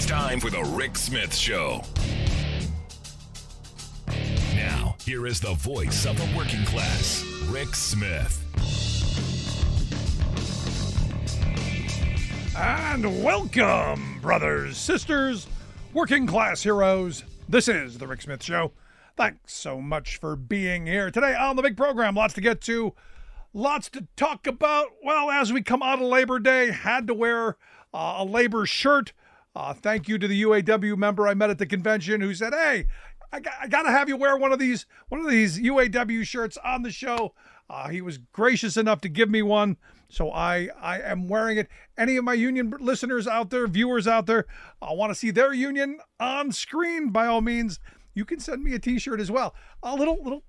It's time for the Rick Smith Show. Now, here is the voice of the working class, Rick Smith. And welcome, brothers, sisters, working class heroes. This is the Rick Smith Show. Thanks so much for being here today on the big program. Lots to get to, lots to talk about. Well, as we come out of Labor Day, had to wear a labor shirt. Thank you to the UAW member I met at the convention who said, "Hey, I got to have you wear one of these UAW shirts on the show." He was gracious enough to give me one, so I am wearing it. Any of my union listeners out there, viewers out there, want to see their union on screen, by all means, you can send me a t-shirt as well. A little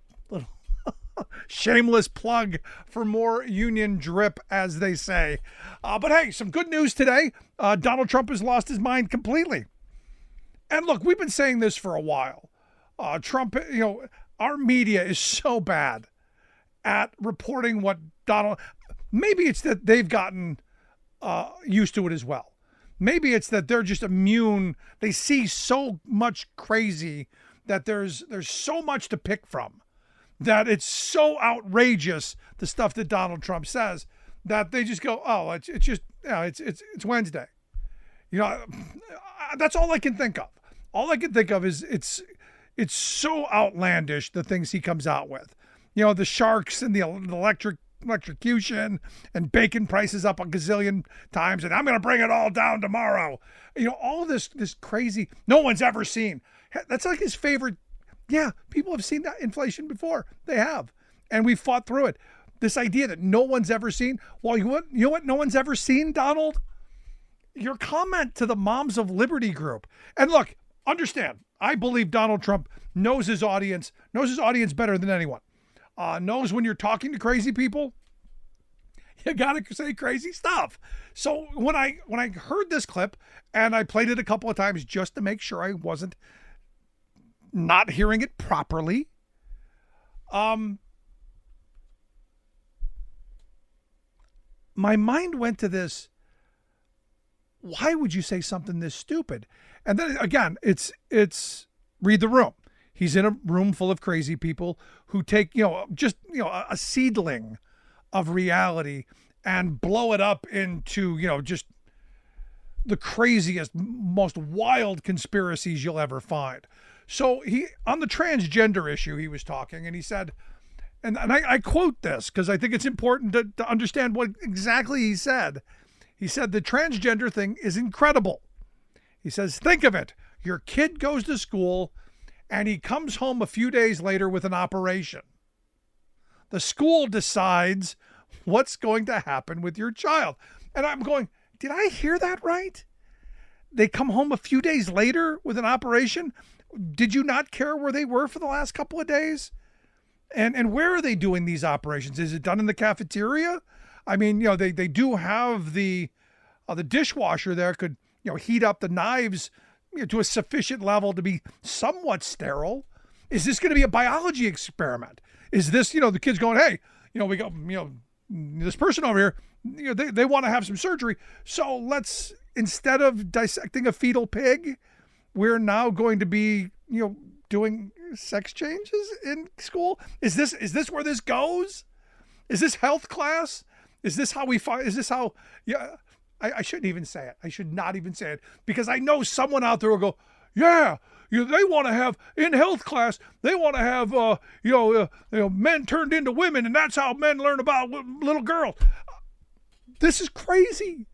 shameless plug for more union drip, as they say. But hey, some good news today. Donald Trump has lost his mind completely. And look, we've been saying this for a while. Trump, our media is so bad at reporting what Donald... Maybe it's that they've gotten used to it as well. Maybe it's that they're just immune. They see so much crazy that there's so much to pick from, that it's so outrageous, the stuff that Donald Trump says, that they just go, oh, it's Wednesday. That's all I can think of. All I can think of is it's so outlandish, the things he comes out with. The sharks and the electrocution and bacon prices up a gazillion times, and I'm going to bring it all down tomorrow. All this crazy, no one's ever seen. That's like his favorite. Yeah, people have seen that inflation before. They have. And we fought through it. This idea that no one's ever seen. Well, you know what no one's ever seen, Donald? Your comment to the Moms of Liberty group. And look, understand, I believe Donald Trump knows his audience better than anyone. Knows when you're talking to crazy people, you got to say crazy stuff. So when I heard this clip, and I played it a couple of times just to make sure I wasn't not hearing it properly, my mind went to this: why would you say something this stupid? And then again, it's read the room. He's in a room full of crazy people who take, a seedling of reality and blow it up into, just the craziest, most wild conspiracies you'll ever find. So he, on the transgender issue, he was talking, and he said, and I quote this because I think it's important to understand what exactly he said. He said, the transgender thing is incredible. He says, think of it. Your kid goes to school and he comes home a few days later with an operation. The school decides what's going to happen with your child. And I'm going, did I hear that right? They come home a few days later with an operation? Did you not care where they were for the last couple of days? And where are they doing these operations? Is it done in the cafeteria? I mean, they do have the dishwasher there could, heat up the knives to a sufficient level to be somewhat sterile. Is this going to be a biology experiment? Is this, the kids going, hey, we got, this person over here, they want to have some surgery. So let's, instead of dissecting a fetal pig, we're now going to be, doing sex changes in school. Is this where this goes? Is this health class? Is this how I shouldn't even say it. I should not even say it, because I know someone out there will go, yeah, they want to have, in health class, they want to have, men turned into women, and that's how men learn about little girls. This is crazy.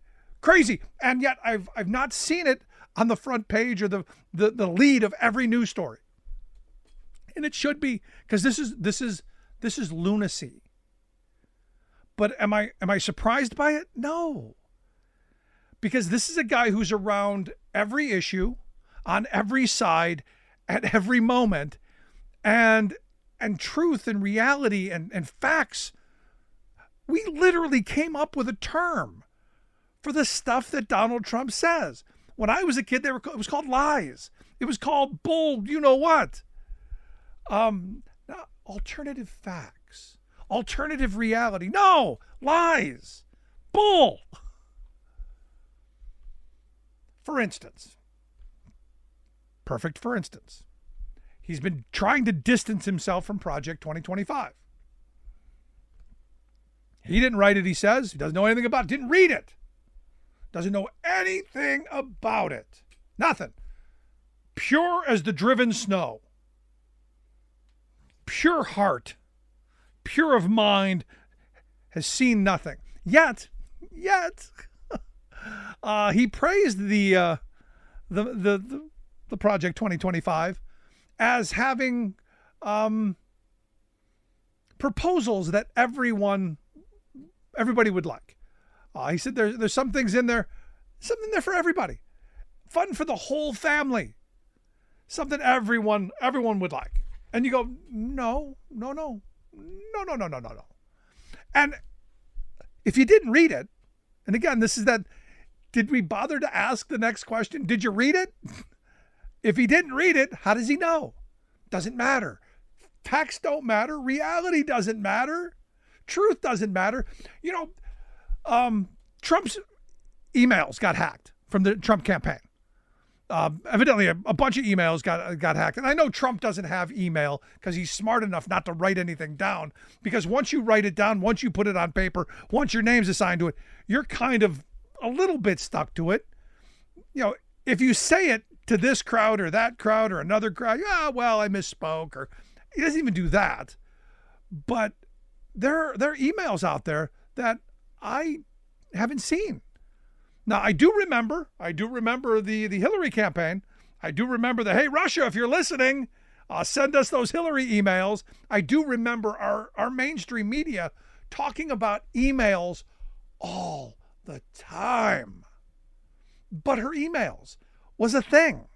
And yet I've not seen it on the front page or the lead of every news story. And it should be, because this is lunacy. But am I surprised by it? No. Because this is a guy who's around every issue, on every side, at every moment, and truth and reality and facts. We literally came up with a term for the stuff that Donald Trump says. When I was a kid, it was called lies. It was called bull, you know what? Alternative facts, alternative reality. No, lies, bull. For instance, Perfect, for instance. He's been trying to distance himself from Project 2025. He didn't write it, he says. He doesn't know anything about it. Didn't read it. Doesn't know anything about it. Nothing. Pure as the driven snow. Pure heart. Pure of mind. Has seen nothing. Yet, he praised the Project 2025 as having proposals that everybody would like. He said there's some things in there, something there for everybody, fun for the whole family, something everyone would like. And you go, no. And if you didn't read it, and again, this is that, did we bother to ask the next question? Did you read it? If he didn't read it, how does he know? Doesn't matter. Facts don't matter. Reality doesn't matter. Truth doesn't matter. Trump's emails got hacked from the Trump campaign. Evidently, a bunch of emails got hacked. And I know Trump doesn't have email because he's smart enough not to write anything down. Because once you write it down, once you put it on paper, once your name's assigned to it, you're kind of a little bit stuck to it. If you say it to this crowd or that crowd or another crowd, I misspoke. Or he doesn't even do that. But there are emails out there that I haven't seen. Now, I do remember the Hillary campaign. I do remember hey, Russia, if you're listening, send us those Hillary emails. I do remember our mainstream media talking about emails all the time. But her emails was a thing.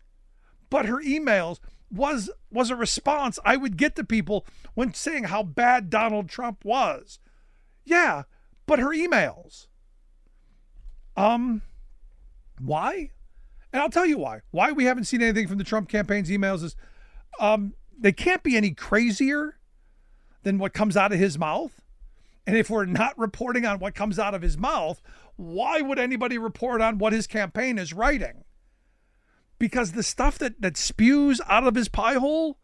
But her emails was a response I would get to people when saying how bad Donald Trump was. Yeah, but her emails. Why? And I'll tell you why. Why we haven't seen anything from the Trump campaign's emails is they can't be any crazier than what comes out of his mouth. And if we're not reporting on what comes out of his mouth, why would anybody report on what his campaign is writing? Because the stuff that spews out of his pie hole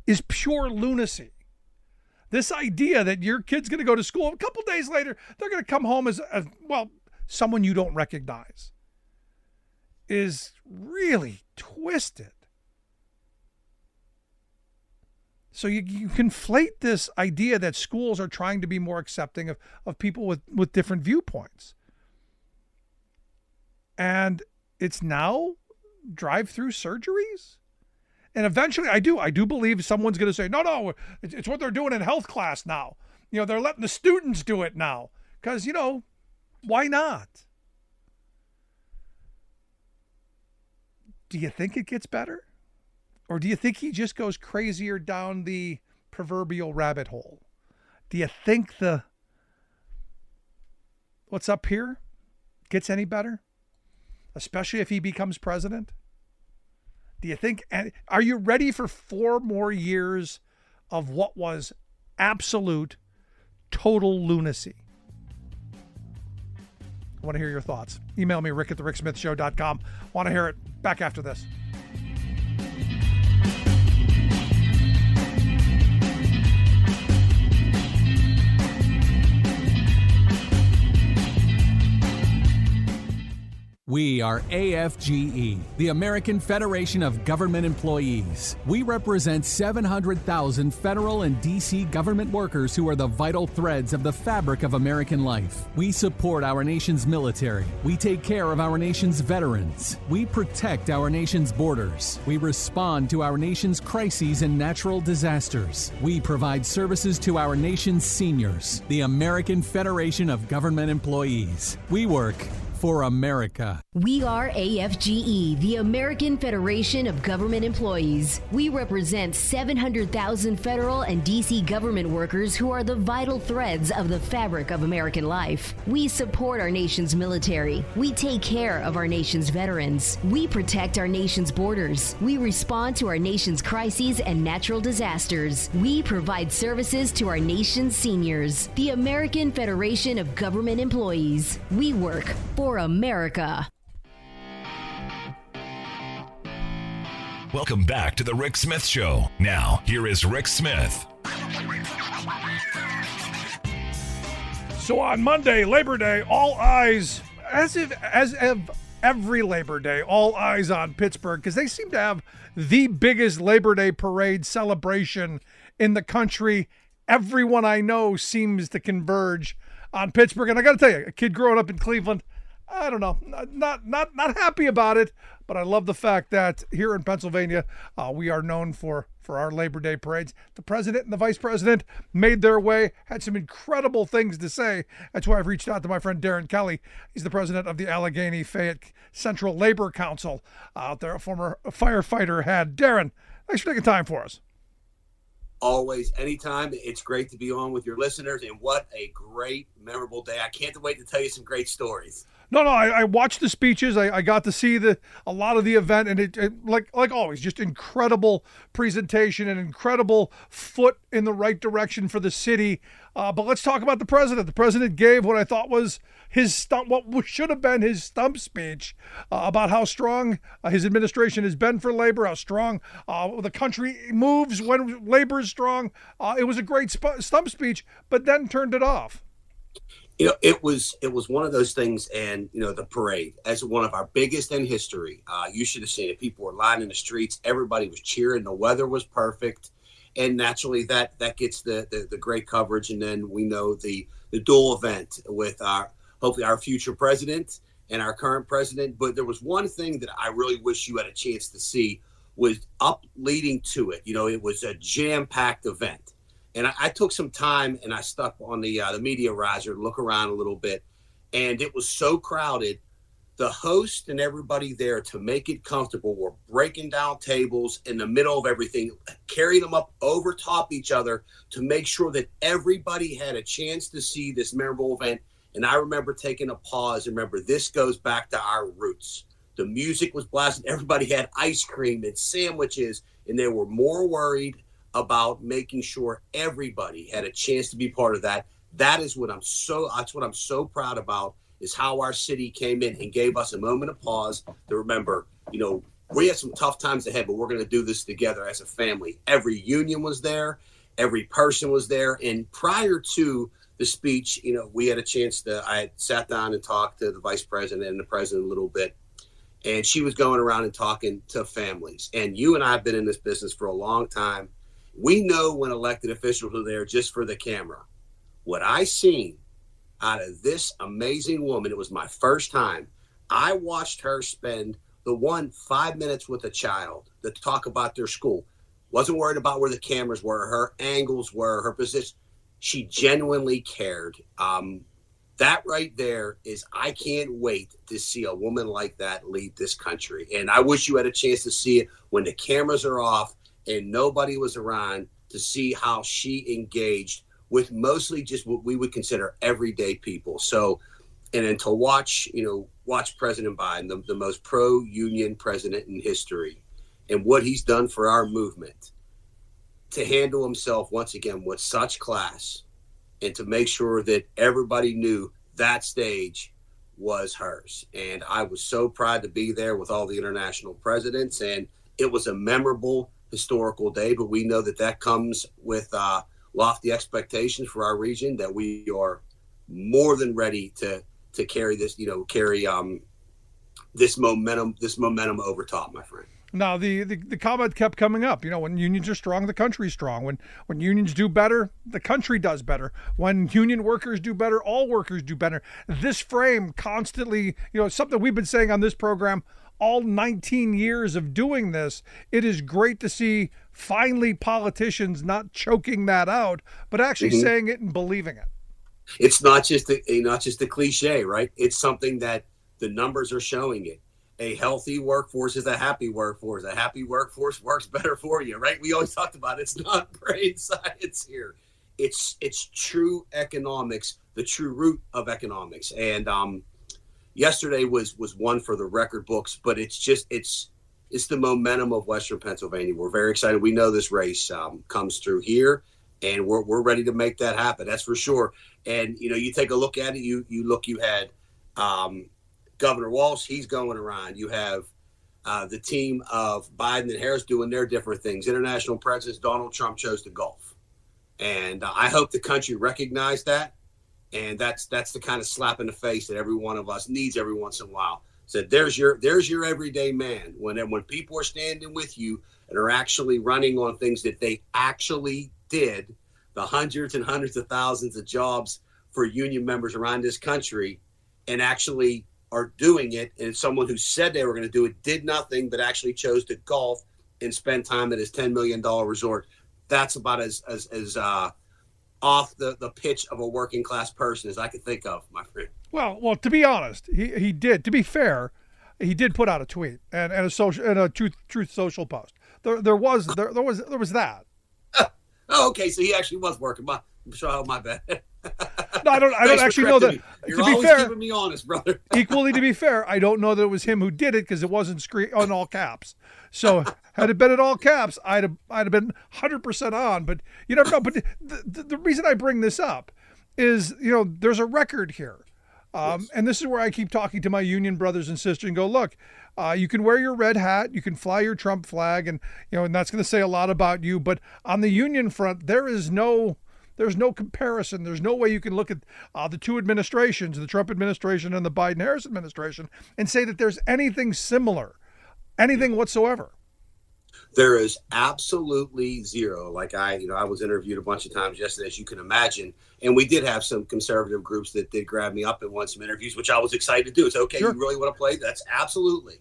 is pure lunacy. This idea that your kid's going to go to school, a couple days later, they're going to come home as someone you don't recognize, is really twisted. So you conflate this idea that schools are trying to be more accepting of people with different viewpoints. And it's now drive-through surgeries? And eventually, I do believe someone's going to say, no, it's what they're doing in health class now. They're letting the students do it now. Because, why not? Do you think it gets better? Or do you think he just goes crazier down the proverbial rabbit hole? Do you think what's up here gets any better? Especially if he becomes president? Do you think, are you ready for 4 more years of what was absolute, total lunacy? I want to hear your thoughts. Email me, rick@thericksmithshow.com. Want to hear it. Back after this. We are AFGE, the American Federation of Government Employees. We represent 700,000 federal and D.C. government workers who are the vital threads of the fabric of American life. We support our nation's military. We take care of our nation's veterans. We protect our nation's borders. We respond to our nation's crises and natural disasters. We provide services to our nation's seniors. The American Federation of Government Employees. We work for America. We are AFGE, the American Federation of Government Employees. We represent 700,000 federal and D.C. government workers who are the vital threads of the fabric of American life. We support our nation's military. We take care of our nation's veterans. We protect our nation's borders. We respond to our nation's crises and natural disasters. We provide services to our nation's seniors. The American Federation of Government Employees. We work for America. Welcome back to the Rick Smith Show. Now, here is Rick Smith. So on Monday, Labor Day, all eyes, as of every Labor Day, all eyes on Pittsburgh, because they seem to have the biggest Labor Day parade celebration in the country. Everyone I know seems to converge on Pittsburgh. And I got to tell you, a kid growing up in Cleveland, I don't know, not happy about it, but I love the fact that here in Pennsylvania, we are known for our Labor Day parades. The president and the vice president made their way, had some incredible things to say. That's why I've reached out to my friend Darrin Kelly. He's the president of the Allegheny Fayette Central Labor Council out there, a former firefighter had. Darrin, thanks for taking time for us. Always, anytime. It's great to be on with your listeners, and what a great, memorable day. I can't wait to tell you some great stories. No, I watched the speeches. I got to see a lot of the event, and it like always, just incredible presentation and incredible foot in the right direction for the city. But let's talk about the president. The president gave what I thought was his stump, what should have been his stump speech about how strong his administration has been for labor, how strong the country moves when labor is strong. It was a great stump speech, but then turned it off. You know, it was one of those things, and the parade, as one of our biggest in history. You should have seen it. People were lining the streets. Everybody was cheering. The weather was perfect, and naturally that gets the great coverage. And then we know the dual event with hopefully our future president and our current president. But there was one thing that I really wish you had a chance to see was up leading to it. It was a jam-packed event. And I took some time and I stuck on the media riser to look around a little bit. And it was so crowded. The host and everybody there, to make it comfortable, were breaking down tables in the middle of everything, carrying them up over top each other to make sure that everybody had a chance to see this memorable event. And I remember taking a pause. Remember, this goes back to our roots. The music was blasting. Everybody had ice cream and sandwiches, and they were more worried about making sure everybody had a chance to be part of that. That's what I'm so proud about, is how our city came in and gave us a moment of pause to remember, we had some tough times ahead, but we're going to do this together as a family. Every union was there. Every person was there. And prior to the speech, we had a chance I had sat down and talked to the vice president and the president a little bit. And she was going around and talking to families. And you and I have been in this business for a long time. We know when elected officials are there just for the camera. What I seen out of this amazing woman, it was my first time. I watched her spend 5 minutes with a child to talk about their school. Wasn't worried about where the cameras were, her angles were, her position. She genuinely cared. That right there is, I can't wait to see a woman like that lead this country. And I wish you had a chance to see it when the cameras are off and nobody was around, to see how she engaged with mostly just what we would consider everyday people. So, and then to watch President Biden, the most pro-union president in history, and what he's done for our movement, to handle himself once again with such class, and to make sure that everybody knew that stage was hers. And I was so proud to be there with all the international presidents, and it was a memorable, historical day, but we know that comes with lofty expectations for our region, that we are more than ready to carry this, this momentum over top, my friend. Now, the comment kept coming up. When unions are strong, the country's strong. When unions do better, the country does better. When union workers do better, all workers do better. This frame constantly, something we've been saying on this program all 19 years of doing this. It is great to see finally politicians not choking that out, but actually saying it and believing it. It's not just a cliche, right? It's something that the numbers are showing it. A healthy workforce is a happy workforce. A happy workforce works better for you, right? We always talked about it. It's not brain science here. It's true economics, the true root of economics. And yesterday was one for the record books, but it's the momentum of Western Pennsylvania. We're very excited. We know this race comes through here, and we're ready to make that happen. That's for sure. And you take a look at it. You had Governor Walsh. He's going around. You have the team of Biden and Harris doing their different things. International presidents, Donald Trump chose to golf. And I hope the country recognized that. And that's the kind of slap in the face that every one of us needs every once in a while. So there's your everyday man. When people are standing with you and are actually running on things that they actually did, the hundreds and hundreds of thousands of jobs for union members around this country, and actually are doing it, and someone who said they were going to do it did nothing but actually chose to golf and spend time at his $10 million resort. That's about as off the pitch of a working class person as I could think of, my friend. Well, to be honest, he did. To be fair, he did put out a tweet and a truth social post. There was that. Oh, okay, so he actually was working. My bad. No, I don't actually know that. You're to be always fair, keeping me honest, brother. Equally, to be fair, I don't know that it was him who did it because it wasn't on all caps. So had it been in all caps, I'd have been 100% on. But you never know. But the reason I bring this up is, there's a record here. Yes. And this is where I keep talking to my union brothers and sisters and go, look, you can wear your red hat, you can fly your Trump flag, and and that's going to say a lot about you. But on the union front, there's no comparison. There's no way you can look at the two administrations, the Trump administration and the Biden-Harris administration, and say that there's anything similar, anything whatsoever. There is absolutely zero. Like I was interviewed a bunch of times yesterday, as you can imagine, and we did have some conservative groups that did grab me up and want some interviews, which I was excited to do. It's okay. Sure. You really want to play? That's absolutely.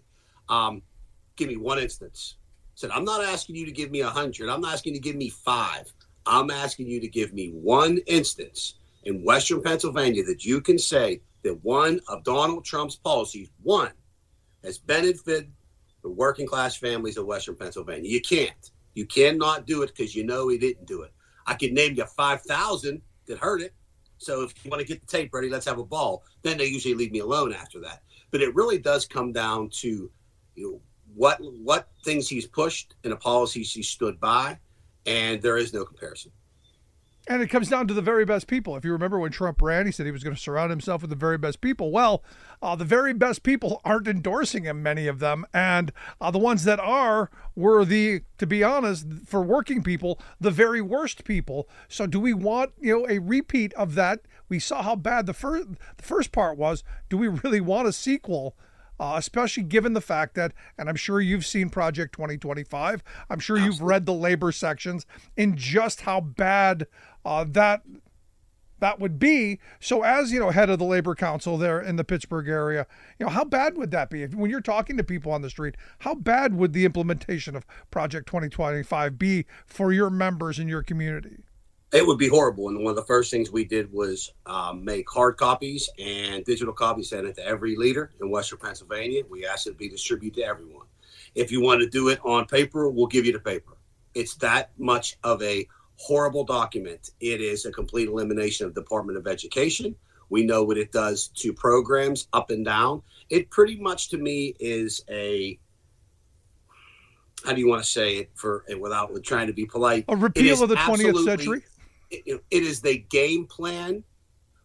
Give me one instance. Said, I'm not asking you to give me 100. I'm not asking you to give me 5. I'm asking you to give me one instance in Western Pennsylvania that you can say that one of Donald Trump's policies, one, has benefited the working class families of Western Pennsylvania. You can't. You cannot do it because he didn't do it. I could name you 5,000 that heard it. So if you want to get the tape ready, let's have a ball. Then they usually leave me alone after that. But it really does come down to what things he's pushed and the policies he stood by, and there is no comparison. And it comes down to the very best people. If you remember when Trump ran, he said he was going to surround himself with the very best people. Well, the very best people aren't endorsing him, many of them. And the ones that were to be honest, for working people, the very worst people. So do we want, a repeat of that? We saw how bad the first part was. Do we really want a sequel? Especially given the fact that, and I'm sure you've seen Project 2025, I'm sure you've read the labor sections in just how bad that would be. So as, head of the Labor Council there in the Pittsburgh area, how bad would that be? When you're talking to people on the street, how bad would the implementation of Project 2025 be for your members in your community? It would be horrible. And one of the first things we did was make hard copies and digital copies, sent it to every leader in Western Pennsylvania. We asked it to be distributed to everyone. If you want to do it on paper, we'll give you the paper. It's that much of a horrible document. It is a complete elimination of the Department of Education. We know what it does to programs up and down. It pretty much, to me, is how do you want to say it without trying to be polite? A repeal of the 20th century? It is the game plan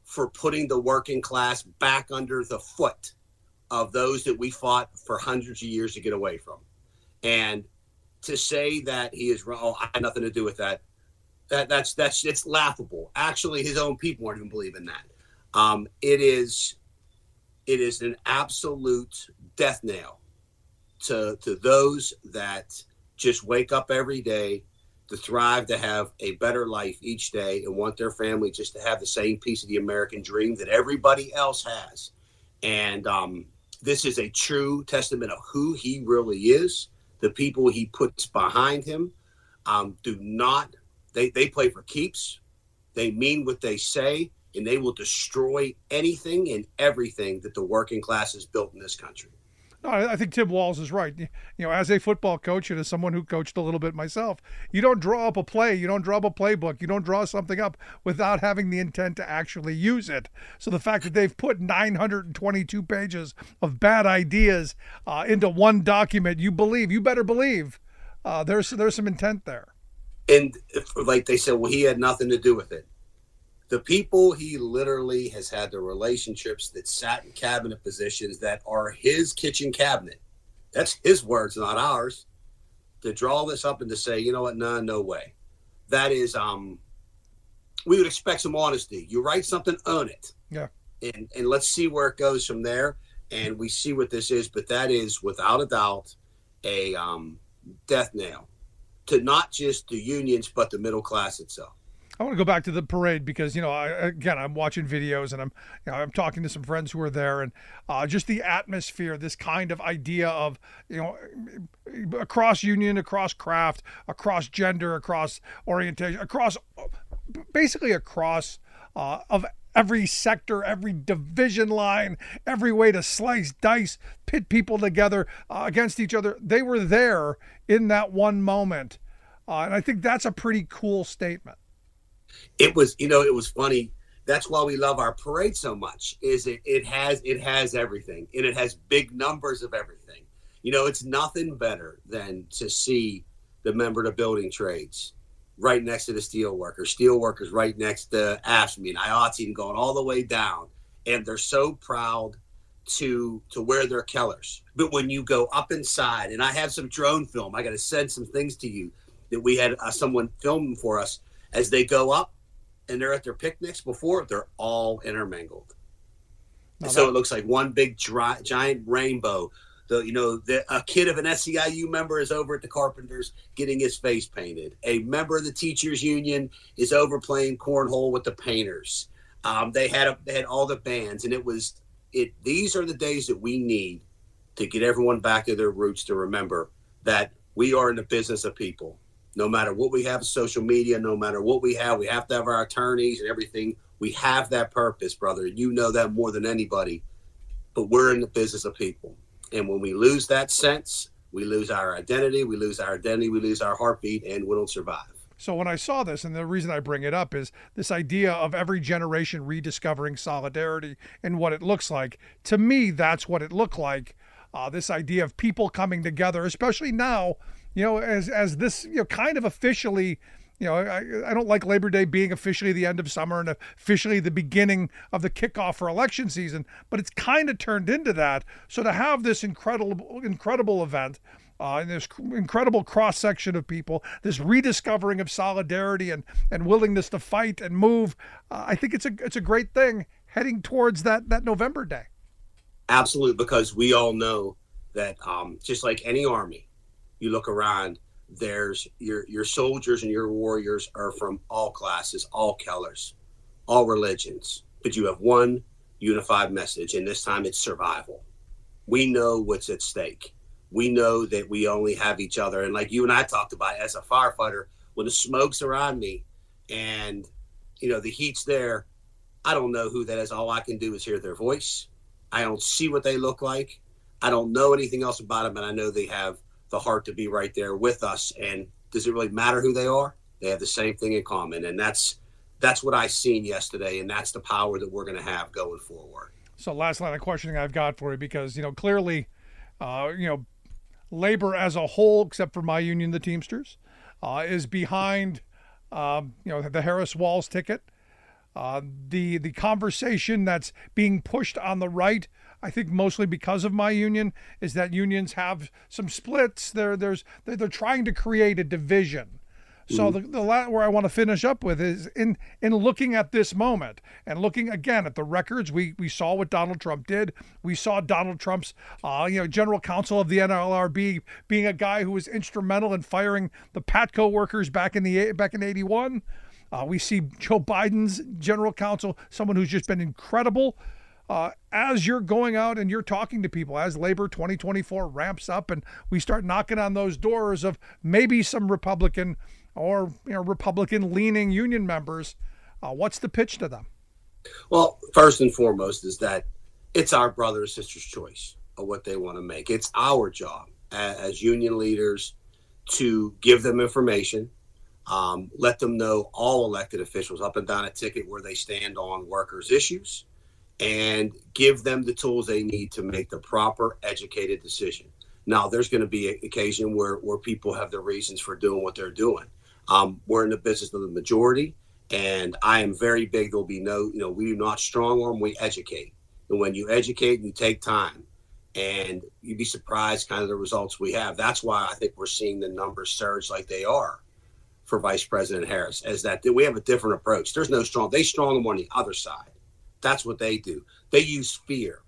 for putting the working class back under the foot of those that we fought for hundreds of years to get away from. And to say that he is wrong, I had nothing to do with that. That's it's laughable. Actually, his own people aren't even believing that. It is an absolute death nail to those that just wake up every day to thrive, to have a better life each day, and want their family just to have the same piece of the American dream that everybody else has. And this is a true testament of who he really is. The people he puts behind him they play for keeps. They mean what they say, and they will destroy anything and everything that the working class has built in this country. No, I think Tim Walz is right. As a football coach and as someone who coached a little bit myself, you don't draw up a play, you don't draw up a playbook, you don't draw something up without having the intent to actually use it. So the fact that they've put 922 pages of bad ideas into one document, you better believe there's some intent there. And like they said, well, he had nothing to do with it. The people he literally has had the relationships that sat in cabinet positions that are his kitchen cabinet That's his words, not ours. To draw this up and to say, you know what, no way. That is, we would expect some honesty. You write something, own it. Yeah. And let's see where it goes from there. And we see what this is, but that is without a doubt a death nail to not just the unions, but the middle class itself. I want to go back to the parade because, I'm watching videos and I'm talking to some friends who are there, and just the atmosphere, this kind of idea of, across union, across craft, across gender, across orientation, across of every sector, every division line, every way to slice, dice, pit people together against each other. They were there in that one moment. And I think that's a pretty cool statement. It was funny. That's why we love our parade so much, is it has everything, and it has big numbers of everything. It's nothing better than to see the member of the building trades right next to the steelworkers right next to AFSCME and IATSE and going all the way down. And they're so proud to wear their colors. But when you go up inside, and I have some drone film, I got to send some things to you that we had someone filming for us as they go up and they're at their picnics before, they're all intermingled. So it looks like one big giant rainbow. A kid of an SEIU member is over at the Carpenters getting his face painted. A member of the teachers union is over playing cornhole with the painters. They had all the bands, and these are the days that we need to get everyone back to their roots, to remember that we are in the business of people. No matter what we have in social media, no matter what we have to have our attorneys and everything. We have that purpose, brother. You know that more than anybody, but we're in the business of people. And when we lose that sense, we lose our identity, we lose our heartbeat, and we don't survive. So when I saw this, and the reason I bring it up is this idea of every generation rediscovering solidarity and what it looks like. To me, that's what it looked like. This idea of people coming together, especially now, as this, kind of officially, I don't like Labor Day being officially the end of summer and officially the beginning of the kickoff for election season, but it's kind of turned into that. So to have this incredible event, and this incredible cross-section of people, this rediscovering of solidarity and willingness to fight and move, I think it's a great thing heading towards that November day. Absolutely, because we all know that just like any army, you look around, there's your soldiers and your warriors are from all classes, all colors, all religions, but you have one unified message, and this time it's survival. We know what's at stake. We know that we only have each other. And like you and I talked about, as a firefighter, when the smoke's around me and, the heat's there, I don't know who that is. All I can do is hear their voice. I don't see what they look like. I don't know anything else about them, and I know they have the heart to be right there with us. And does it really matter who they are? They have the same thing in common. And that's what I seen yesterday, and that's the power that we're going to have going forward. So last line of questioning I've got for you, because, clearly, labor as a whole, except for my union, the Teamsters, is behind, the Harris Walls ticket. The conversation that's being pushed on the right, I think mostly because of my union, is that unions have some splits. They're trying to create a division. So the where I want to finish up with is in looking at this moment and looking again at the records. We saw what Donald Trump did. We saw Donald Trump's general counsel of the NLRB being a guy who was instrumental in firing the Patco workers back in '81. We see Joe Biden's general counsel, someone who's just been incredible. As you're going out and you're talking to people, as Labor 2024 ramps up and we start knocking on those doors of maybe some Republican or Republican-leaning union members, what's the pitch to them? Well, first and foremost is that it's our brother or sister's choice of what they want to make. It's our job as union leaders to give them information, let them know, all elected officials up and down a ticket, where they stand on workers' issues, and give them the tools they need to make the proper educated decision. Now, there's going to be an occasion where people have their reasons for doing what they're doing. We're in the business of the majority, and I am very big. There'll be we do not strong arm, we educate. And when you educate and you take time And you'd be surprised kind of the results we have. That's why I think we're seeing the numbers surge like they are for Vice President Harris, is that we have a different approach. There's no they strong them on the other side. That's what they do. They use fear.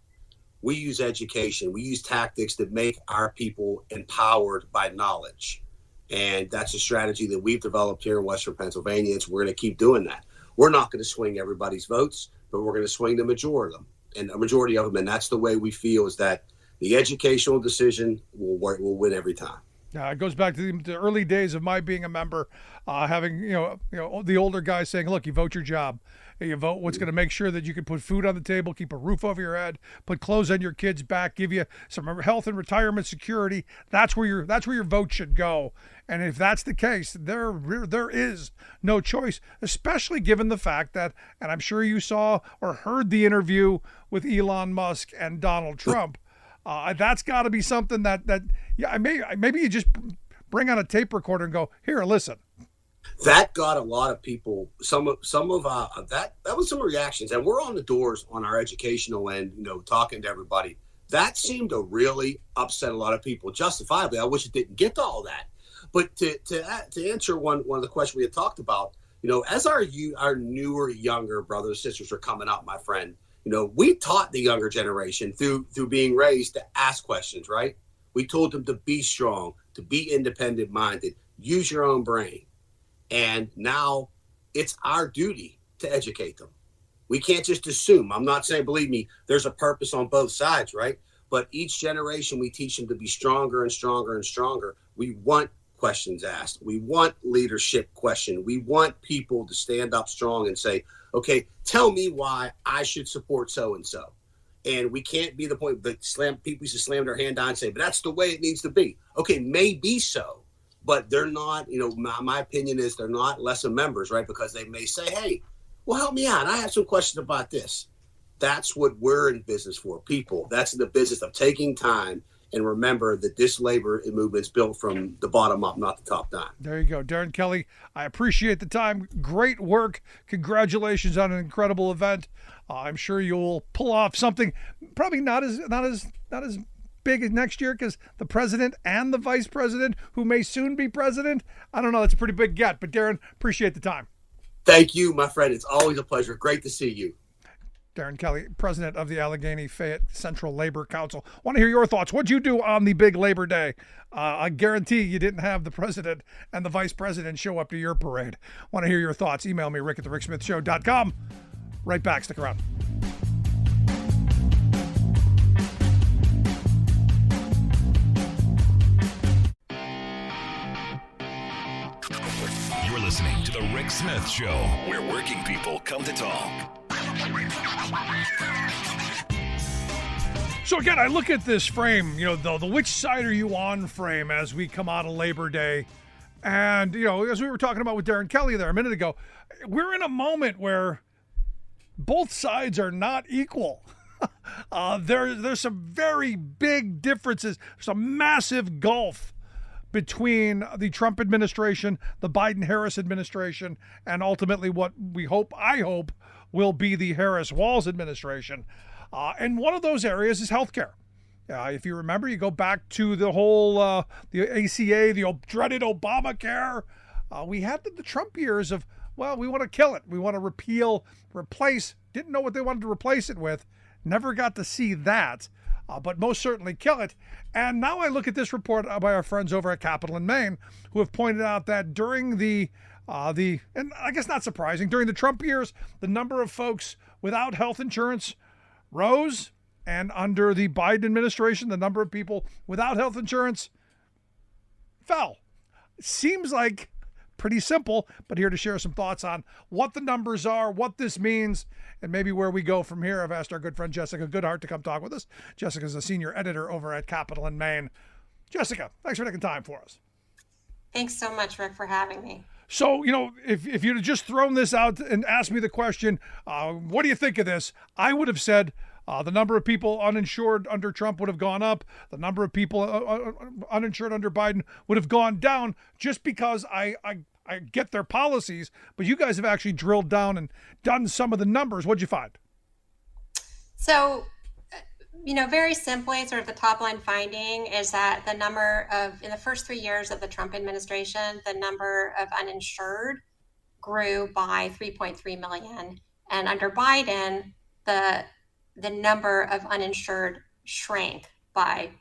We use education. We use tactics that make our people empowered by knowledge. And that's a strategy that we've developed here in Western Pennsylvania. We're going to keep doing that. We're not going to swing everybody's votes, but we're going to swing the majority of them. And a majority of them. And that's the way we feel, is that the educational decision will win every time. Yeah, it goes back to the early days of my being a member, having the older guys saying, "Look, you vote your job. You vote what's going to make sure that you can put food on the table, keep a roof over your head, put clothes on your kids' back, give you some health and retirement security. That's where your vote should go." And if that's the case, there is no choice, especially given the fact that, and I'm sure you saw or heard the interview with Elon Musk and Donald Trump. That's got to be something that maybe you just bring on a tape recorder and go, "Here, listen." That got a lot of people. Some of that was some reactions, and we're on the doors on our educational end, talking to everybody. That seemed to really upset a lot of people, justifiably. I wish it didn't get to all that. But to answer one of the questions we had talked about, as our newer, younger brothers and sisters are coming up, my friend. We taught the younger generation through being raised to ask questions, right? We told them to be strong, to be independent minded, use your own brain. And now it's our duty to educate them. We can't just assume. I'm not saying, believe me, there's a purpose on both sides, right? But each generation, we teach them to be stronger and stronger and stronger. We want questions asked. We want leadership questioned. We want people to stand up strong and say, okay, tell me why I should support so-and-so. And we can't be the point that people used to slam their hand down and say, but that's the way it needs to be. Okay, maybe so, but they're not, my opinion is they're not lesser members, right? Because they may say, hey, well, help me out. I have some questions about this. That's what we're in business for, people. That's in the business of taking time. And remember that this labor movement's built from the bottom up, not the top down. There you go. Darrin Kelly, I appreciate the time. Great work. Congratulations on an incredible event. I'm sure you'll pull off something probably not as big as next year, because the president and the vice president, who may soon be president, I don't know, that's a pretty big get. But Darrin, appreciate the time. Thank you, my friend. It's always a pleasure. Great to see you. Darrin Kelly, president of the Allegheny Fayette Central Labor Council. Want to hear your thoughts. What'd you do on the big Labor Day? I guarantee you didn't have the president and the vice president show up to your parade. Want to hear your thoughts? Email me, rick@thericksmithshow.com. Right back. Stick around. You're listening to The Rick Smith Show, where working people come to talk. So again, I look at this frame, the which side are you on frame as we come out of Labor Day. And, as we were talking about with Darrin Kelly there a minute ago, we're in a moment where both sides are not equal. There's some very big differences. There's a massive gulf between the Trump administration, the Biden-Harris administration, and ultimately what I hope, will be the Harris-Walz administration. And one of those areas is healthcare. If you remember, you go back to the whole the ACA, the dreaded Obamacare. We had the Trump years of, well, we want to kill it. We want to replace. Didn't know what they wanted to replace it with. Never got to see that, but most certainly kill it. And now I look at this report by our friends over at Capital in Maine, who have pointed out that during and I guess not surprising, during the Trump years, the number of folks without health insurance rose, and under the Biden administration, the number of people without health insurance fell. Seems like pretty simple, but here to share some thoughts on what the numbers are, what this means, and maybe where we go from here. I've asked our good friend Jessica Goodheart to come talk with us. Jessica's a senior editor over at Capital in Maine. Jessica, thanks for taking time for us. Thanks so much, Rick, for having me. So, if you'd have just thrown this out and asked me the question, what do you think of this? I would have said the number of people uninsured under Trump would have gone up. The number of people uninsured under Biden would have gone down, just because I get their policies. But you guys have actually drilled down and done some of the numbers. What'd you find? So Very simply, sort of the top line finding is that in the first 3 years of the Trump administration, the number of uninsured grew by 3.3 million. And under Biden, the number of uninsured shrank by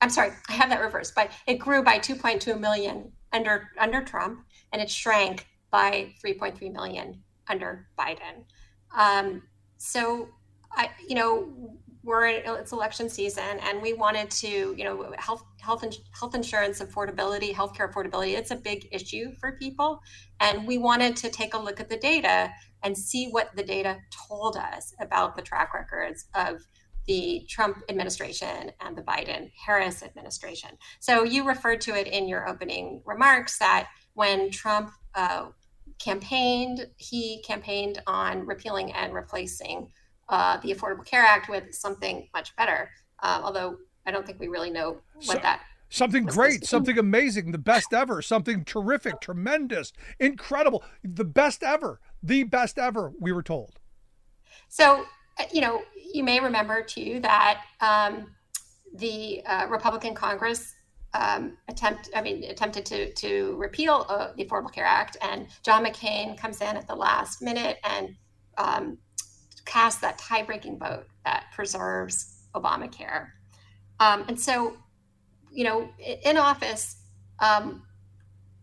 I have that reversed, but it grew by 2.2 million under Trump, and it shrank by 3.3 million under Biden. It's election season, and we wanted to, health insurance affordability, healthcare affordability, it's a big issue for people. And we wanted to take a look at the data and see what the data told us about the track records of the Trump administration and the Biden-Harris administration. So you referred to it in your opening remarks that when Trump campaigned, he campaigned on repealing and replacing the Affordable Care Act with something much better, although I don't think we really know what that something great, something amazing, the best ever, something terrific, tremendous, incredible, the best ever, we were told. So, you may remember too that the Republican Congress attempted to repeal the Affordable Care Act, and John McCain comes in at the last minute and cast that tie-breaking vote that preserves Obamacare. And so, in office,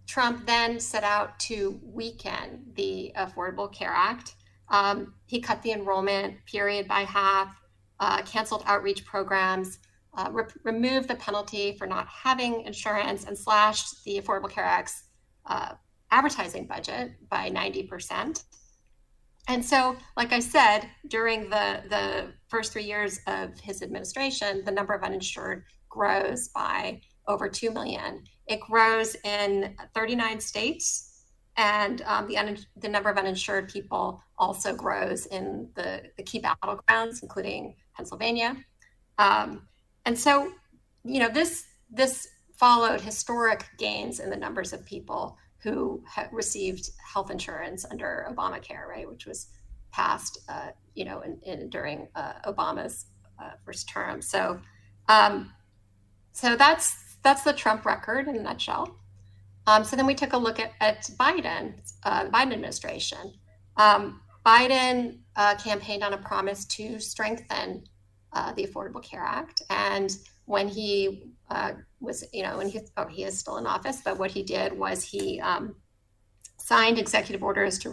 Trump then set out to weaken the Affordable Care Act. He cut the enrollment period by half, canceled outreach programs, removed the penalty for not having insurance, and slashed the Affordable Care Act's advertising budget by 90%. And so, like I said, during the first 3 years of his administration, the number of uninsured grows by over 2 million. It grows in 39 states, and the number of uninsured people also grows in the key battlegrounds, including Pennsylvania. And so, this followed historic gains in the numbers of people who received health insurance under Obamacare, right, which was passed, during Obama's first term. So that's the Trump record in a nutshell. So then we took a look at Biden's Biden administration. Biden campaigned on a promise to strengthen the Affordable Care Act, and when he he is still in office, but what he did was he signed executive orders to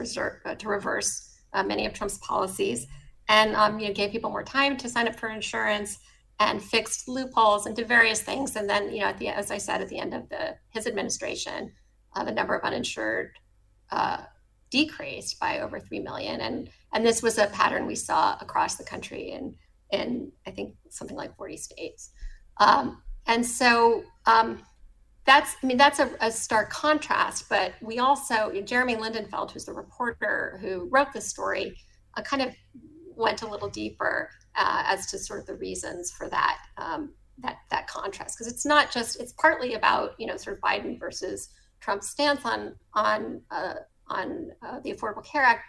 reverse many of Trump's policies, and gave people more time to sign up for insurance, and fixed loopholes and did various things. And then, as I said, at the end of his administration, the number of uninsured decreased by over 3 million, and this was a pattern we saw across the country in I think something like 40 states. And so that's a stark contrast. But we also, Jeremy Lindenfeld, who's the reporter who wrote this story, kind of went a little deeper as to sort of the reasons for that contrast, because it's partly about sort of Biden versus Trump's stance on the Affordable Care Act,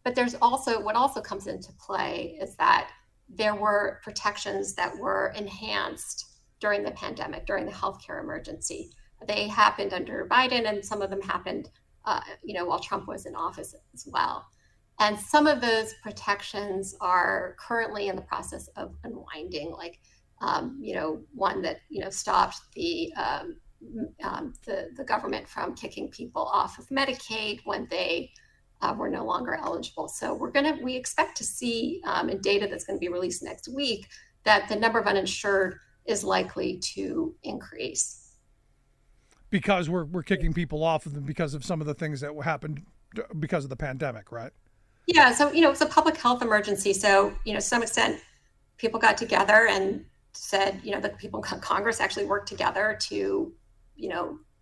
but there's also what also comes into play is that there were protections that were enhanced during the pandemic, during the healthcare emergency. They happened under Biden, and some of them happened, while Trump was in office as well. And some of those protections are currently in the process of unwinding, like, one that, stopped the government from kicking people off of Medicaid when they were no longer eligible. So we expect to see in data that's going to be released next week that the number of uninsured is likely to increase. Because we're kicking people off of them because of some of the things that happened because of the pandemic, right? Yeah, so, it's a public health emergency. So, to some extent, people got together and said, the people in Congress actually worked together to,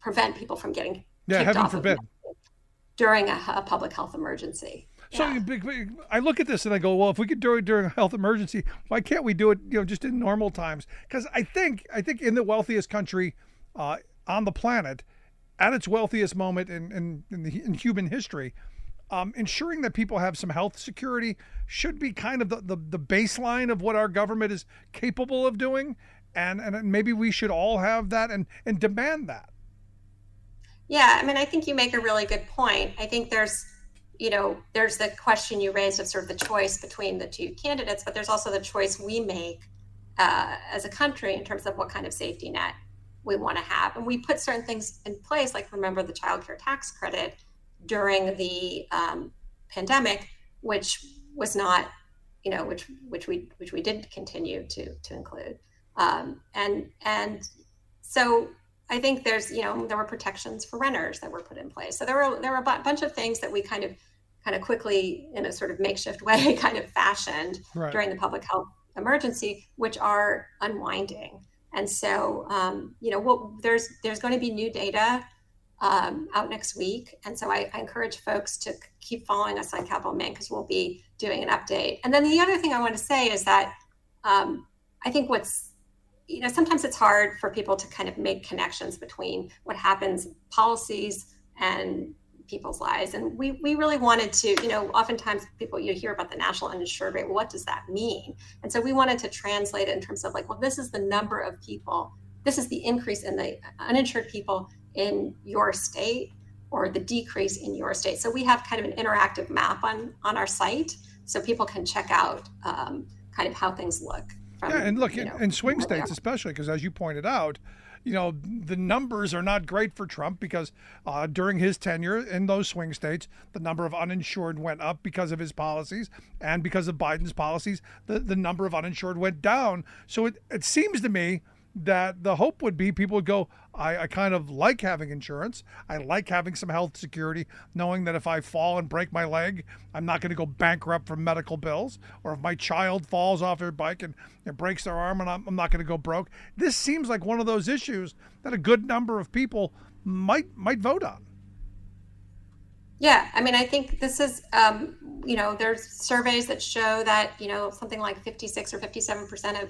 prevent people from getting kicked off forbid. During a public health emergency. So I look at this and I go, well, if we could do it during a health emergency, why can't we do it, just in normal times? Because I think in the wealthiest country on the planet, at its wealthiest moment in human history, ensuring that people have some health security should be kind of the baseline of what our government is capable of doing. And maybe we should all have that and demand that. Yeah, I mean, I think you make a really good point. I think there's the question you raised of sort of the choice between the two candidates, but there's also the choice we make as a country in terms of what kind of safety net we want to have. And we put certain things in place, like remember the child care tax credit during the pandemic, which was not, which we did continue to include. And so I think there's, there were protections for renters that were put in place. So there were a bunch of things that we kind of quickly, in a sort of makeshift way, kind of fashioned during the public health emergency, which are unwinding. And so, there's going to be new data out next week. And so I encourage folks to keep following us on Capitol Maine, because we'll be doing an update. And then the other thing I want to say is that I think sometimes it's hard for people to kind of make connections between what happens, policies, and people's lives. And we really wanted to, oftentimes people, you hear about the national uninsured rate. Well, what does that mean? And so we wanted to translate it in terms of this is the number of people, this is the increase in the uninsured people in your state, or the decrease in your state. So we have kind of an interactive map on our site, so people can check out kind of how things look. And look, in swing states especially, because as you pointed out, the numbers are not great for Trump, because during his tenure in those swing states, the number of uninsured went up because of his policies, and because of Biden's policies, the number of uninsured went down. So it seems to me that the hope would be people would go, I kind of like having insurance. I like having some health security, knowing that if I fall and break my leg, I'm not going to go bankrupt from medical bills. Or if my child falls off their bike and breaks their arm, and I'm not going to go broke. This seems like one of those issues that a good number of people might vote on. Yeah, I mean, I think this is, there's surveys that show that, something like 56 or 57% of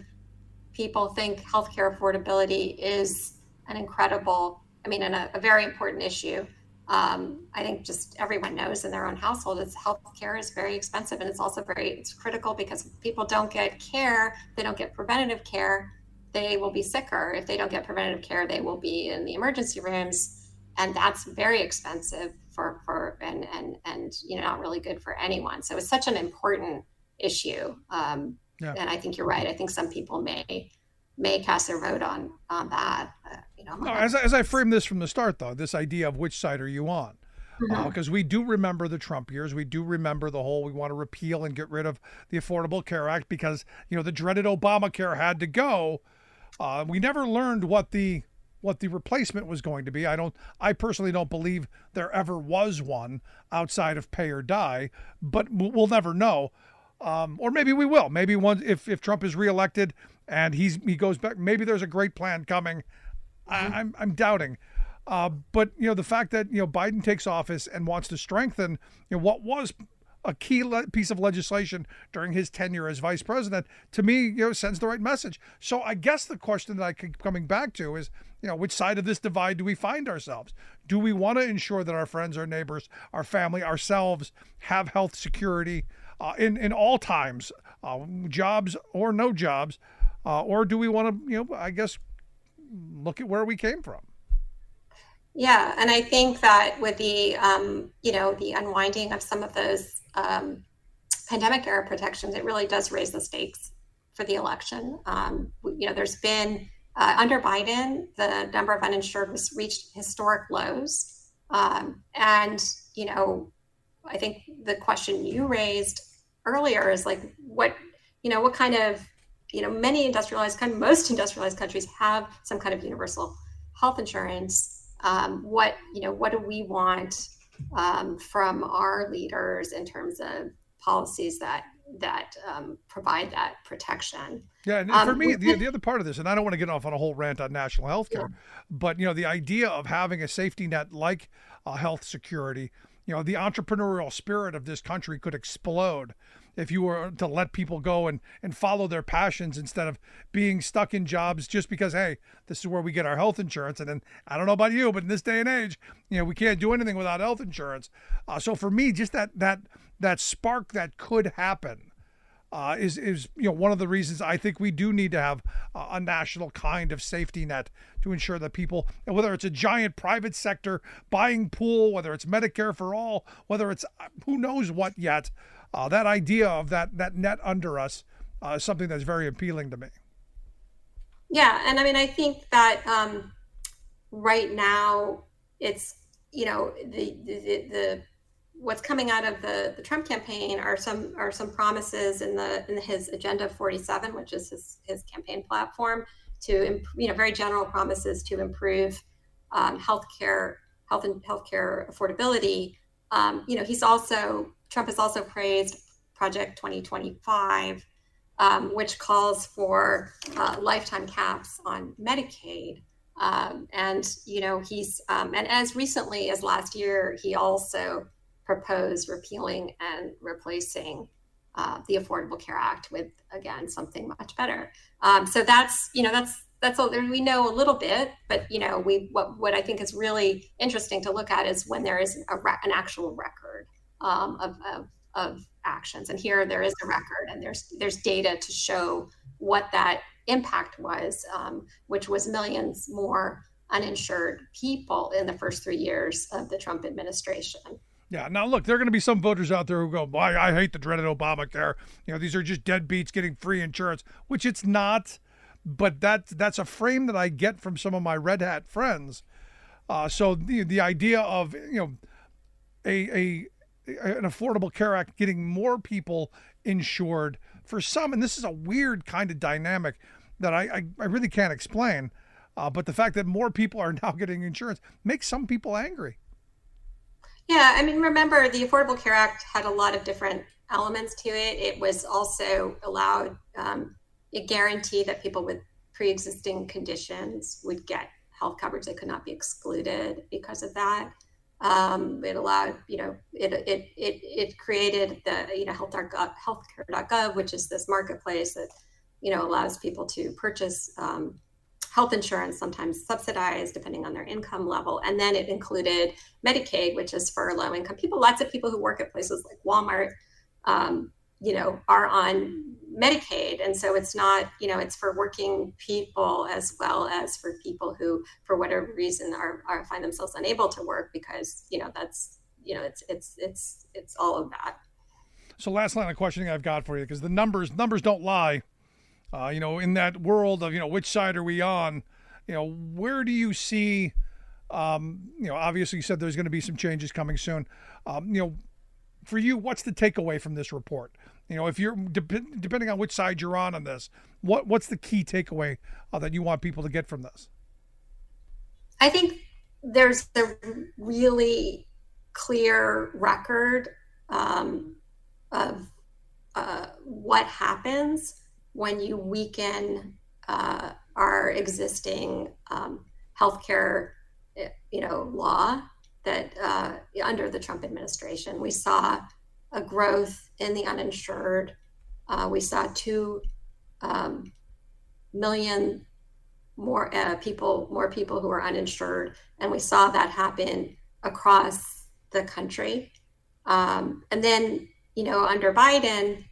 people think healthcare affordability is an incredible, and a very important issue. I think just everyone knows in their own household, healthcare is very expensive, and it's also it's critical, because if people don't get care, they don't get preventative care, they will be sicker. If they don't get preventative care, they will be in the emergency rooms, and that's very expensive and not really good for anyone. So it's such an important issue. Yeah. And I think you're right. I think some people may cast their vote on that. No, as I framed this from the start, though, this idea of which side are you on? Because we do remember the Trump years. We do remember the whole, we want to repeal and get rid of the Affordable Care Act because, the dreaded Obamacare had to go. We never learned what the replacement was going to be. I personally don't believe there ever was one outside of pay or die, but we'll never know. Or maybe we will. Maybe once if Trump is reelected and he goes back, maybe there's a great plan coming. I'm doubting. But the fact that Biden takes office and wants to strengthen what was a key piece of legislation during his tenure as vice president, to me, sends the right message. So I guess the question that I keep coming back to is, which side of this divide do we find ourselves? Do we want to ensure that our friends, our neighbors, our family, ourselves have health security in all times, jobs or no jobs, or do we want to, I guess, look at where we came from? Yeah, and I think that with the, the unwinding of some of those pandemic era protections, it really does raise the stakes for the election. There's been, under Biden, the number of uninsured was reached historic lows. And, I think the question you raised earlier is what kind of, most industrialized countries have some kind of universal health insurance. What do we want from our leaders in terms of policies that provide that protection? Yeah, and for me, the other part of this, and I don't want to get off on a whole rant on national health care, but the idea of having a safety net like health security the entrepreneurial spirit of this country could explode if you were to let people go and follow their passions instead of being stuck in jobs just because, hey, this is where we get our health insurance. And then I don't know about you, but in this day and age, we can't do anything without health insurance. So for me, just that spark that could happen is one of the reasons I think we do need to have a national kind of safety net to ensure that people, whether it's a giant private sector buying pool, whether it's Medicare for all, whether it's who knows what yet, that idea of that net under us is something that's very appealing to me. Yeah, and I mean, I think that right now it's the what's coming out of the Trump campaign are some promises in his Agenda 47, which is his campaign platform, to very general promises to improve healthcare affordability. Trump has also praised Project 2025, which calls for lifetime caps on Medicaid. And as recently as last year, he also proposed repealing and replacing the Affordable Care Act with, again, something much better. So that's all we know a little bit, but what I think is really interesting to look at is when there is an actual record of actions. And here there is a record, and there's data to show what that impact was, which was millions more uninsured people in the first 3 years of the Trump administration. Yeah. Now, look, there are going to be some voters out there who go, "Why, I hate the dreaded Obamacare. These are just deadbeats getting free insurance," which it's not. But that's a frame that I get from some of my red hat friends. So the idea of an Affordable Care Act getting more people insured for some, and this is a weird kind of dynamic that I really can't explain. But the fact that more people are now getting insurance makes some people angry. Yeah, I mean, remember, the Affordable Care Act had a lot of different elements to it. It was also allowed, it guaranteed that people with pre-existing conditions would get health coverage. They could not be excluded because of that. It allowed, it created the, healthcare.gov, which is this marketplace that, allows people to purchase health insurance, sometimes subsidized depending on their income level. And then it included Medicaid, which is for low income people. Lots of people who work at places like Walmart, are on Medicaid. And so it's not, it's for working people as well as for people who, for whatever reason, are find themselves unable to work because, that's, it's all of that. So last line of questioning I've got for you, because the numbers don't lie. In that world of, which side are we on? Where do you see, obviously you said there's going to be some changes coming soon. For you, what's the takeaway from this report? If you're depending on which side you're on this, what's the key takeaway that you want people to get from this? I think there's a really clear record of what happens when you weaken our existing healthcare, law that under the Trump administration. We saw a growth in the uninsured. We saw 2 million more people who are uninsured, and we saw that happen across the country. And then, under Biden,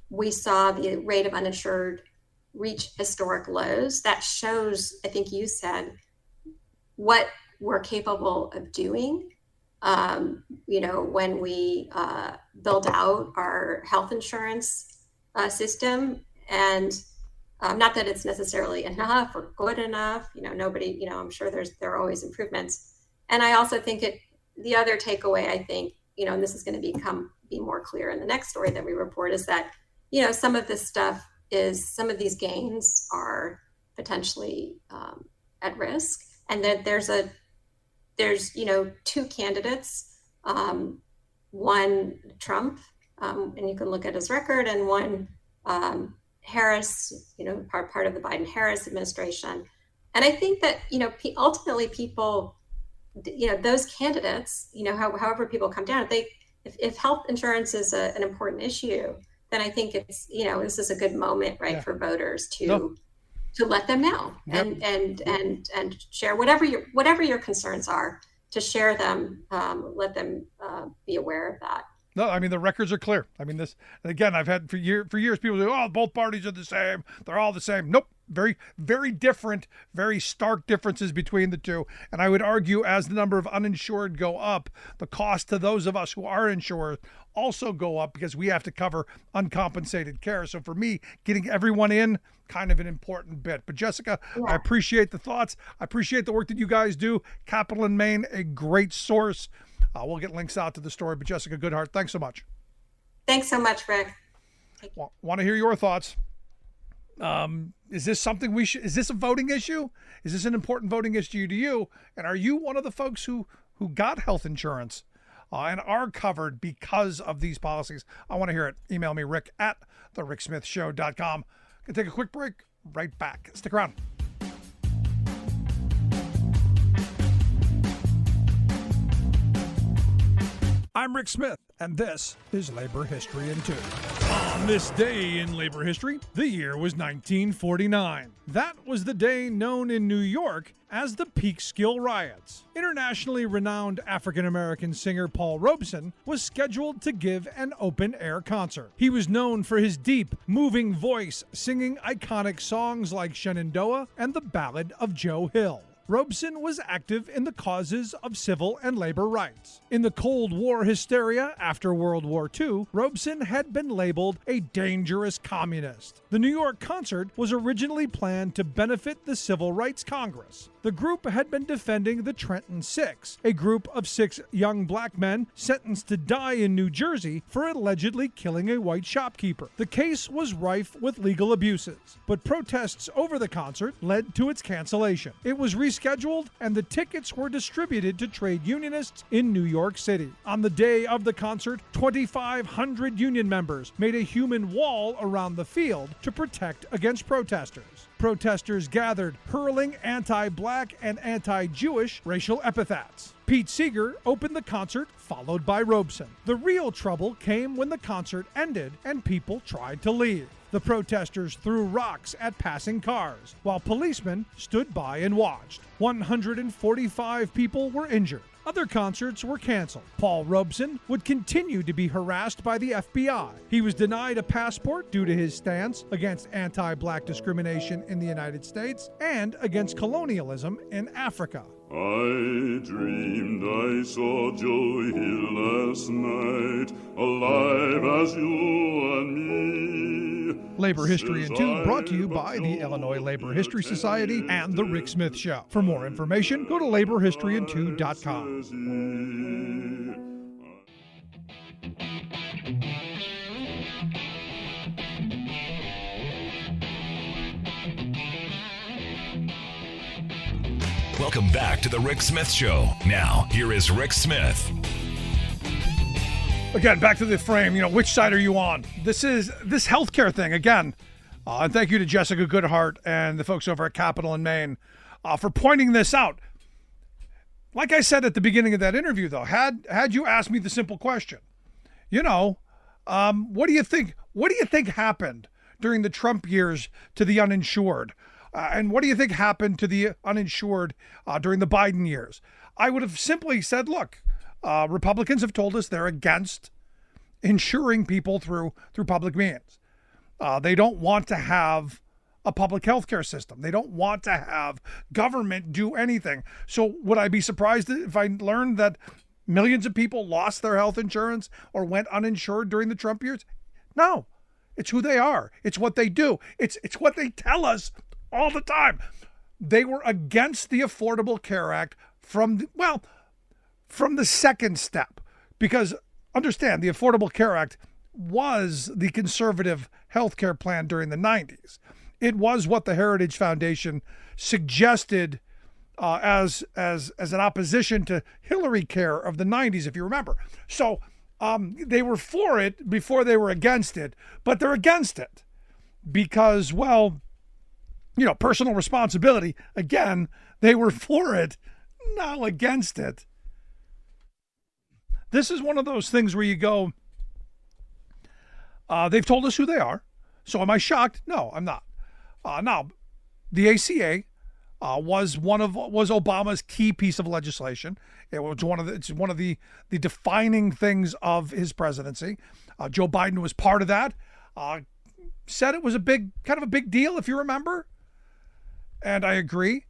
we saw the rate of uninsured reach historic lows. That shows, I think you said, what we're capable of doing, when we build out our health insurance system. And not that it's necessarily enough or good enough, nobody, I'm sure there are always improvements. And I also think the other takeaway, I think, and this is going to be more clear in the next story that we report, is that some of this stuff some of these gains are potentially at risk, and that there's 2 candidates, one Trump, and you can look at his record, and one Harris, part of the Biden-Harris administration. And I think that ultimately people those candidates, however people come down, if health insurance is an important issue, then I think it's, this is a good moment, right, for voters to let them know and share whatever your concerns are, to share them, let them be aware of that. No, I mean, the records are clear. I mean, this, and again, I've had for years people say, oh, both parties are the same. They're all the same. Nope. Very, very different, very stark differences between the two. And I would argue as the number of uninsured go up, the cost to those of us who are insured also go up, because we have to cover uncompensated care. So for me, getting everyone in, kind of an important bit. But Jessica, I appreciate the thoughts. I appreciate the work that you guys do. Capital in Maine, a great source. We'll get links out to the story. But Jessica Goodheart, thanks so much. Thanks so much, Rick. Want to hear your thoughts. Is this something is this a voting issue? Is this an important voting issue to you? And are you one of the folks who got health insurance and are covered because of these policies? I want to hear it. Email me, rick@thericksmithshow.com. Gonna take a quick break. Right back. Stick around. I'm Rick Smith, and this is Labor History in 2. On this day in labor history, the year was 1949. That was the day known in New York as the Peekskill Riots. Internationally renowned African-American singer Paul Robeson was scheduled to give an open-air concert. He was known for his deep, moving voice, singing iconic songs like Shenandoah and the Ballad of Joe Hill. Robeson was active in the causes of civil and labor rights. In the Cold War hysteria after World War II, Robeson had been labeled a dangerous communist. The New York concert was originally planned to benefit the Civil Rights Congress. The group had been defending the Trenton Six, a group of 6 young black men sentenced to die in New Jersey for allegedly killing a white shopkeeper. The case was rife with legal abuses, but protests over the concert led to its cancellation. It was rescheduled, and the tickets were distributed to trade unionists in New York City. On the day of the concert, 2,500 union members made a human wall around the field to protect against protesters. Protesters gathered, hurling anti-black and anti-Jewish racial epithets. Pete Seeger opened the concert, followed by Robeson. The real trouble came when the concert ended and people tried to leave. The protesters threw rocks at passing cars, while policemen stood by and watched. 145 people were injured. Other concerts were canceled. Paul Robeson would continue to be harassed by the FBI. He was denied a passport due to his stance against anti-black discrimination in the United States and against colonialism in Africa. I dreamed I saw Joe Hill last night, alive as you and me. Labor History in 2 brought to you by the Illinois Labor History Society and The Rick Smith Show. For more information, go to laborhistoryin2.com. Welcome back to the Rick Smith Show. Now, here is Rick Smith. Again, back to the frame. Which side are you on? This healthcare thing again. And thank you to Jessica Goodheart and the folks over at Capital in Maine for pointing this out. Like I said at the beginning of that interview, though, had you asked me the simple question, what do you think? What do you think happened during the Trump years to the uninsured? And what do you think happened to the uninsured during the Biden years? I would have simply said, look, Republicans have told us they're against insuring people through public means. They don't want to have a public health care system. They don't want to have government do anything. So would I be surprised if I learned that millions of people lost their health insurance or went uninsured during the Trump years? No, it's who they are. It's what they do. It's what they tell us all the time. They were against the Affordable Care Act from the second step, because understand the Affordable Care Act was the conservative health care plan during the 90s. It was what the Heritage Foundation suggested as an opposition to Hillary Care of the 90s, if you remember. So they were for it before they were against it, but they're against it because, personal responsibility. Again, they were for it now against it. This is one of those things where you go, they've told us who they are. So am I shocked? No, I'm not. Now, the ACA was Obama's key piece of legislation. It's one of the defining things of his presidency. Joe Biden was part of that. Said it was a big deal, if you remember. And I agree.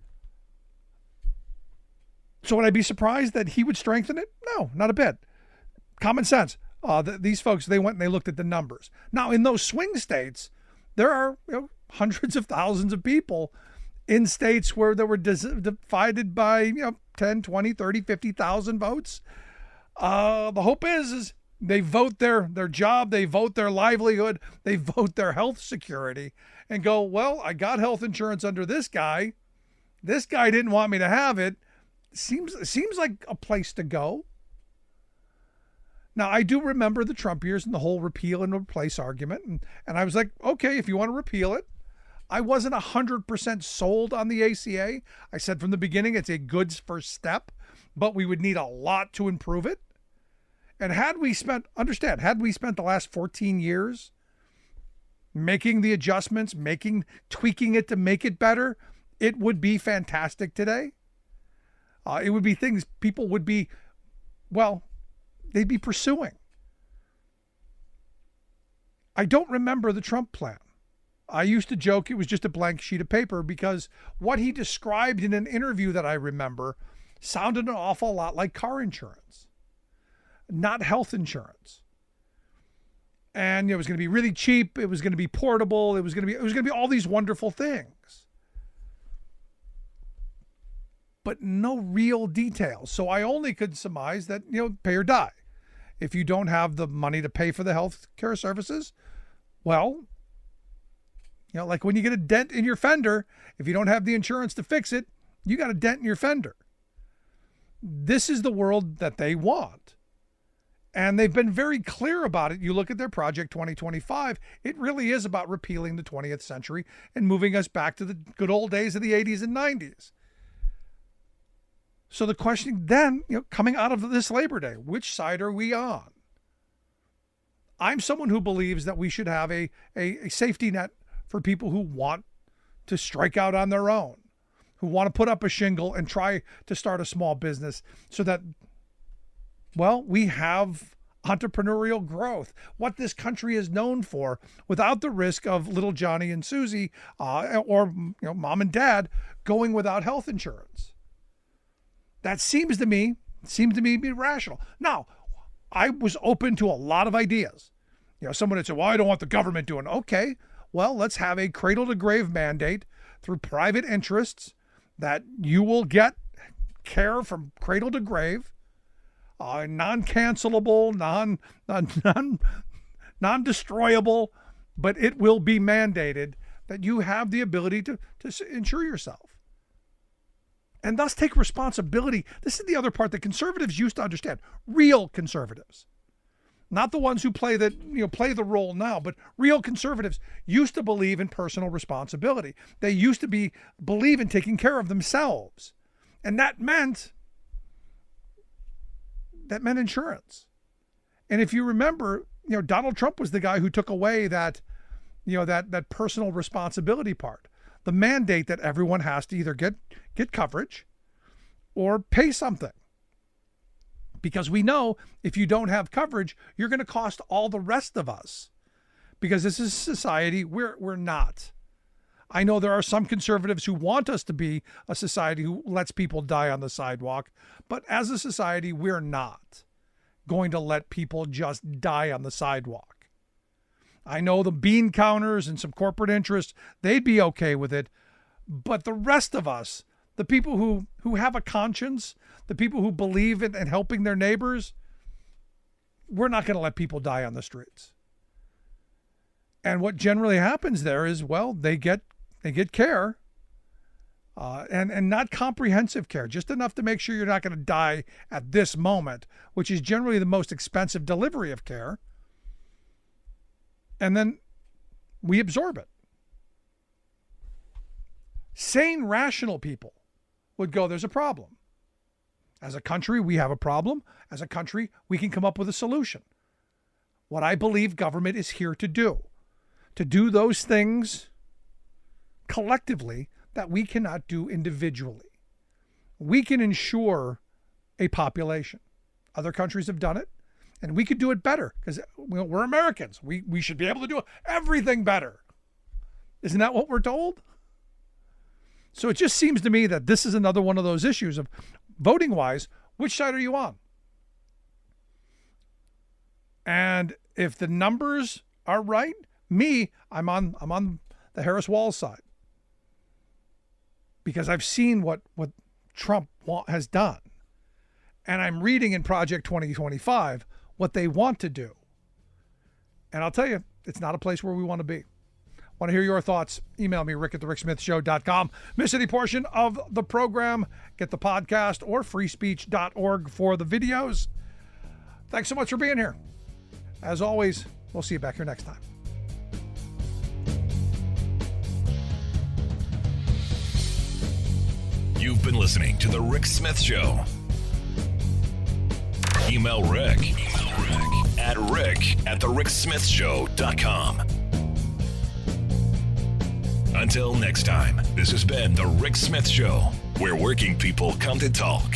So would I be surprised that he would strengthen it? No, not a bit. Common sense. These folks, they went and they looked at the numbers. Now, in those swing states, there are hundreds of thousands of people in states where they were divided by 10, 20, 30, 50,000 votes. The hope is they vote their job, they vote their livelihood, they vote their health security, and go, well, I got health insurance under this guy. This guy didn't want me to have it. Seems like a place to go. Now, I do remember the Trump years and the whole repeal and replace argument. And I was like, okay, if you want to repeal it. I wasn't 100% sold on the ACA. I said from the beginning, it's a good first step, but we would need a lot to improve it. And had we spent the last 14 years making the adjustments, tweaking it to make it better, it would be fantastic today. It would be things people would be, they'd be pursuing. I don't remember the Trump plan. I used to joke it was just a blank sheet of paper because what he described in an interview that I remember sounded an awful lot like car insurance, not health insurance. And it was going to be really cheap. It was going to be portable. It was going to be all these wonderful things. But no real details. So I only could surmise that, pay or die. If you don't have the money to pay for the health care services, well, like when you get a dent in your fender, if you don't have the insurance to fix it, you got a dent in your fender. This is the world that they want. And they've been very clear about it. You look at their Project 2025, it really is about repealing the 20th century and moving us back to the good old days of the 80s and 90s. So the question then, coming out of this Labor Day, which side are we on? I'm someone who believes that we should have a safety net for people who want to strike out on their own, who want to put up a shingle and try to start a small business so that, we have entrepreneurial growth, what this country is known for, without the risk of little Johnny and Susie or mom and dad going without health insurance. That seems to me be rational. Now, I was open to a lot of ideas. Someone would say, well, I don't want the government doing it. Okay, well, let's have a cradle to grave mandate through private interests that you will get care from cradle to grave, non-cancelable, non-destroyable, but it will be mandated that you have the ability to insure yourself. And thus take responsibility. This is the other part that conservatives used to understand. Real conservatives. Not the ones who play the role now, but real conservatives used to believe in personal responsibility. They used to believe in taking care of themselves. And that meant insurance. And if you remember, Donald Trump was the guy who took away that personal responsibility part. The mandate that everyone has to either get coverage or pay something. Because we know if you don't have coverage, you're going to cost all the rest of us. Because this is a society we're not. I know there are some conservatives who want us to be a society who lets people die on the sidewalk. But as a society, we're not going to let people just die on the sidewalk. I know the bean counters and some corporate interests, they'd be okay with it. But the rest of us, the people who have a conscience, the people who believe in helping their neighbors, we're not going to let people die on the streets. And what generally happens there is, they get care, and not comprehensive care, just enough to make sure you're not going to die at this moment, which is generally the most expensive delivery of care. And then we absorb it. Sane, rational people would go, there's a problem. As a country, we have a problem. As a country, we can come up with a solution. What I believe government is here to do those things collectively that we cannot do individually. We can ensure a population. Other countries have done it, and we could do it better because we're Americans. We should be able to do everything better. Isn't that what we're told? So it just seems to me that this is another one of those issues of voting-wise, which side are you on? And if the numbers are right, I'm on the Harris Walz side. Because I've seen what Trump has done. And I'm reading in Project 2025 what they want to do. And I'll tell you, it's not a place where we want to be. Want to hear your thoughts? Email me, rick@thericksmithshow.com. Miss any portion of the program, get the podcast or freespeech.org for the videos. Thanks so much for being here. As always, we'll see you back here next time. You've been listening to The Rick Smith Show. Email Rick at rick@thericksmithshow.com. Until next time, this has been The Rick Smith Show, where working people come to talk.